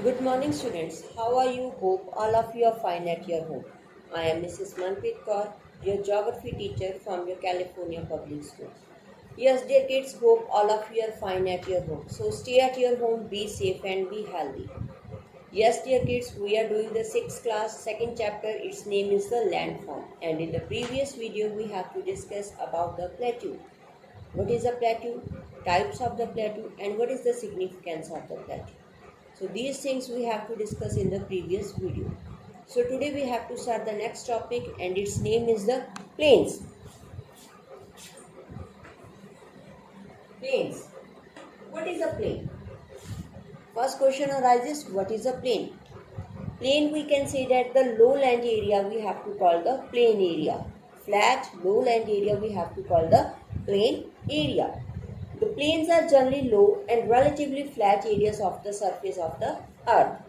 Good morning, students. How are you? Hope all of you are fine at your home. I am Mrs. Manpreet Kaur, your geography teacher from your California Public School. Yes, dear kids, hope all of you are fine at your home. So stay at your home, be safe and be healthy. Yes, dear kids, we are doing the 6th class, second chapter. Its name is the landform. And in the previous video, we have to discuss about the plateau. What is a plateau? Types of the plateau and what is the significance of the plateau. So these things we have to discuss in the previous video. So today we have to start the next topic and its name is the plains. Plains. What is a plain? First question arises, what is a plain? Plain, we can say that the lowland area we have to call the plain area. Flat lowland area we have to call the plain area. The plains are generally low and relatively flat areas of the surface of the earth.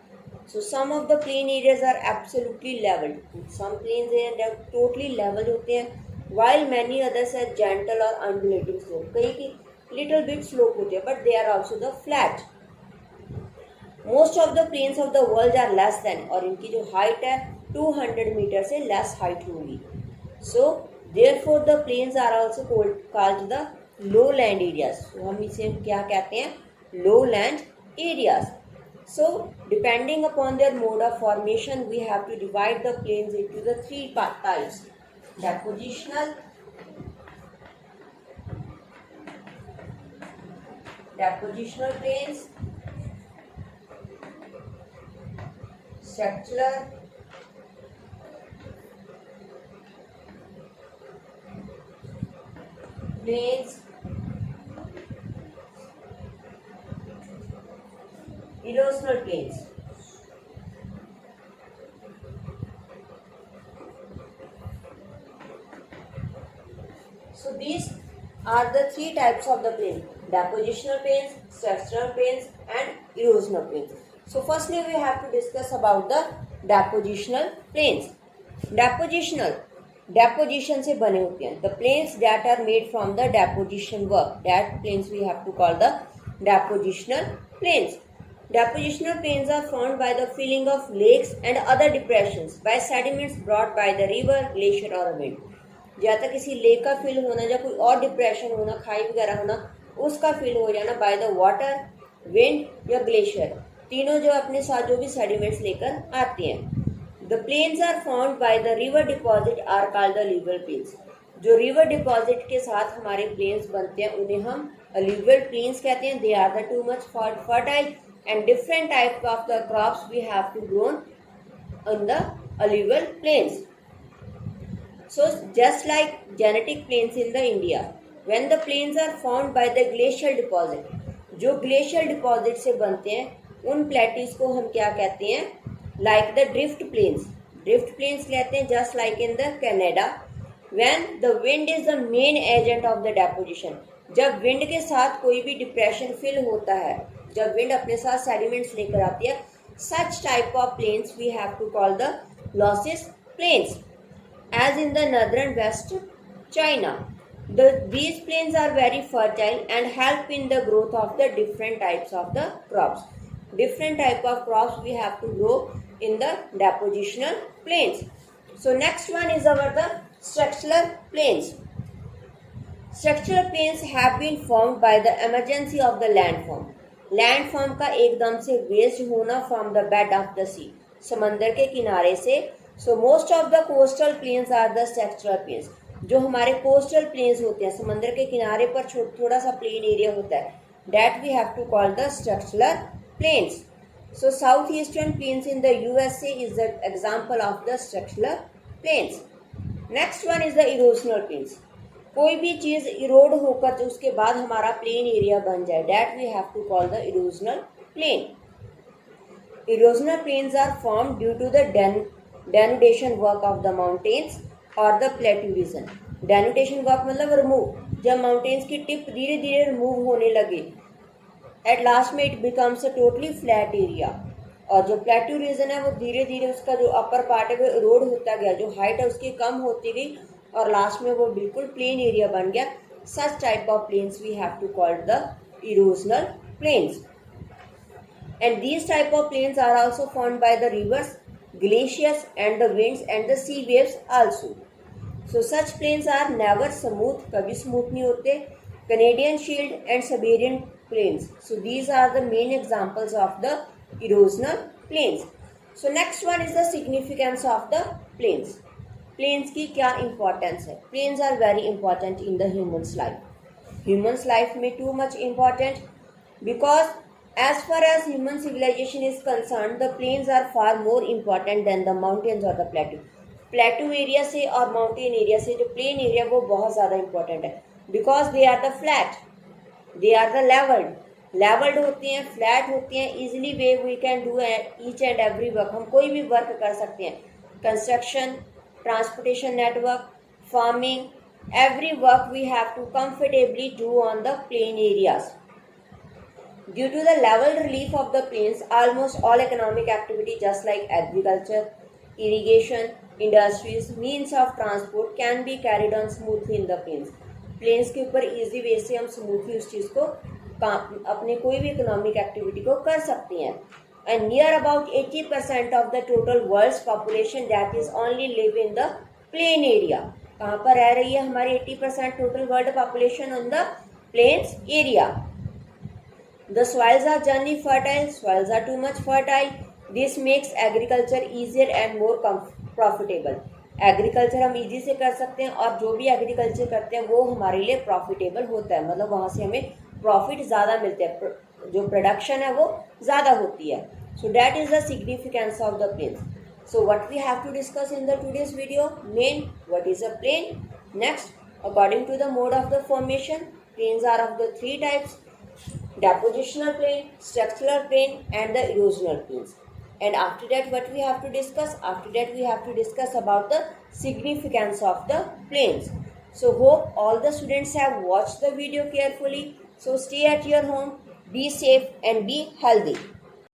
So some of the plain areas are absolutely leveled. Some plains are totally leveled होते हैं, while many others are gentle or undulating slope. कहीं की little bit slope होते हैं, but they are also the flat. Most of the plains of the world are less than, और इनकी जो height है 200 मीटर से less height होगी. So therefore the plains are also called the lowland areas. So हम इसे क्या कहते हैं? Lowland areas. So depending upon their mode of formation, we have to divide the plains into the three types: depositional, plains, structural, plains, erosional plains. So these are the three types of the plain: depositional plains, structural plains and erosional plains. So firstly we have to discuss about the depositional plains. Deposition से बने होते हैं. The plains that are made from the deposition work, that plains we have to call the depositional plains. Depositional plains are formed by the filling of lakes and other depressions by sediments brought by the river, glacier or wind. या तो किसी lake का fill होना या कोई और depression होना, खाई वगैरह होना, उसका फिल हो जाना बाय द वाटर, विंड या ग्लेशियर, तीनों जो अपने साथ जो भी सेडिमेंट्स लेकर आते हैं. The plains are found by the river deposit are called the river plains. जो रिवर डिपॉजिट के साथ हमारे प्लेन्स बनते हैं उन्हें हम अलुवियल प्लेन्स कहते हैं. They are the too much fertile and different types of the crops we have to grown on the alluvial plains. So just like genetic plains in the India, when the plains are formed by the glacial deposit, जो glacial deposit से बनते हैं उन plateaus को हम क्या कहते हैं? Like the drift plains. Drift plains कहते हैं just like in the Canada. When the wind is the main agent of the deposition, जब wind के साथ कोई भी depression fill होता है, जब विंड अपने साथ सेडिमेंट्स लेकर आती है, such type of plains we have to call the losses plains, as in the northern west China. These plains are very fertile and help in the growth of the different types of the crops. Different type of crops we have to grow in the depositional plains. So next one is our the structural plains. Structural plains have been formed by the emergency of the landform. Landform का एकदम से वेस्ट होना from the bed of the sea, समंदर के किनारे से. So most of the coastal plains are the structural plains. जो हमारे कोस्टल प्लेन्स होते हैं, समंदर के किनारे पर थोड़ा सा प्लेन एरिया होता है, that we have to call the structural plains. So south eastern plains in the USA is the example of the structural plains. Next one is the erosional plains. कोई भी चीज इरोड होकर जो उसके बाद हमारा प्लेन एरिया बन जाए, that we have to call the erosional plain. Erosional plains are form due to the denudation work of the mountains और the plateau region. Denudation work मतलब रिमूव, जब माउंटेन्स की टिप धीरे धीरे रिमूव होने लगे, एट लास्ट में it becomes a totally flat area. और जो प्लेट्यू रीजन है वो धीरे धीरे उसका जो अपर पार्ट है वो इरोड होता गया, जो हाइट है उसकी कम होती गई और लास्ट में वो बिल्कुल प्लेन एरिया बन गया. Such type of plains we have to call the erosional plains. And these type of plains are also formed by the rivers, glaciers and the winds and the sea waves also. So such plains are never smooth, कभी smooth नहीं होते. Canadian Shield and Siberian plains. So these are the main examples of the erosional plains. So next one is the significance of the plains. Plains की क्या importance है? Plains are very important in the human's life. Human's life में too much important because as far as human civilization is concerned, the plains are far more important than the mountains or the plateau. प्लेटू area से और mountain area से जो plain area वो बहुत ज़्यादा important है because they are the flat, they are the levelled होती हैं, फ्लैट होती हैं. Easily way we can do each and every work. हम कोई भी वर्क कर सकते हैं. Construction, transportation network, farming, every work we have to comfortably do on the plain areas. Due to the level relief of the plains, almost all economic activity just like agriculture, irrigation, industries, means of transport can be carried on smoothly in the plains. Plains के ऊपर easy way से हम smoothly उस चीज़ को अपने कोई भी economic activity को कर सकते हैं. And near about 80% of the total world's population that is only live in the plain area. कहाँ पर रह रही है हमारी 80% total world population on the plains area. The soils are generally fertile, soils are too much fertile. This makes agriculture easier and more profitable. Agriculture हम easy से कर सकते हैं और जो भी एग्रीकल्चर करते हैं वो हमारे लिए प्रॉफिटेबल होता है. मतलब वहाँ से हमें प्रॉफिट ज़्यादा मिलते हैं, जो प्रोडक्शन है वो ज़्यादा होती है. So that is the significance of the plains. So what we have to discuss in the today's video, main, what is a plain. Next, according to the mode of the formation, plains are of the three types: depositional plain, structural plain and the erosional plains. And after that what we have to discuss? After that we have to discuss about the significance of the plains. So hope all the students have watched the video carefully. So stay at your home, be safe and be healthy.